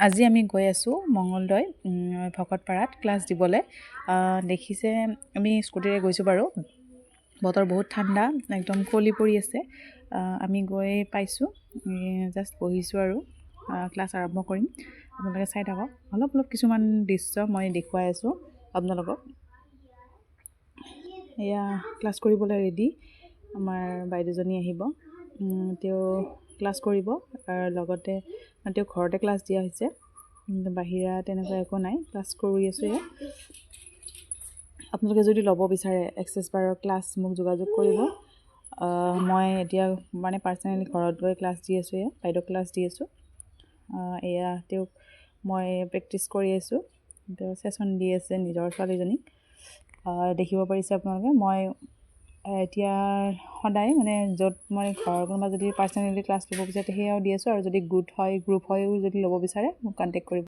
আজি আমি গৈ আছোঁ মঙলদৈ ভকতপাৰাত ক্লাছ দিবলৈ। দেখিছে আমি স্কুটিৰে গৈছোঁ বাৰু। বতৰ বহুত ঠাণ্ডা, একদম কুঁৱলী পৰি আছে। আমি গৈ পাইছোঁ, জাষ্ট বহিছোঁ আৰু ক্লাছ আৰম্ভ কৰিম। আপোনালোকে চাই থাকক, অলপ কিছুমান দৃশ্য মই দেখুৱাই আছোঁ আপোনালোকক। এয়া ক্লাছ কৰিবলৈ ৰেডি। আমাৰ বাইদেউজনী আহিব, তেওঁ ক্লাছ কৰিব আৰু লগতে তেওঁ ঘৰতে ক্লাছ দিয়া হৈছে, বাহিৰা তেনেকুৱা একো নাই। ক্লাছ কৰি আছোঁ এয়া। আপোনালোকে যদি ল'ব বিচাৰে এক্সেছ বাৰৰ ক্লাছ মোক যোগাযোগ কৰিব। মই এতিয়া মানে পাৰ্চনেলি ঘৰত গৈ ক্লাছ দি আছোঁ, এয়া বাইদেউ ক্লাছ দি আছোঁ। এয়া তেওঁক মই প্ৰেক্টিছ কৰি আছোঁ, তেওঁ ছেশ্যন দি আছে নিজৰ ছোৱালীজনীক। দেখিব পাৰিছে আপোনালোকে। মই এতিয়া সদায় মানে য'ত মই ঘৰৰ কোনোবা যদি পাৰ্চনেলি ক্লাছ ল'ব বিচাৰে সেয়াও দি আছোঁ, আৰু যদি গ্ৰুপ হয়ও যদি ল'ব বিচাৰে মোক কণ্টেক্ট কৰিব।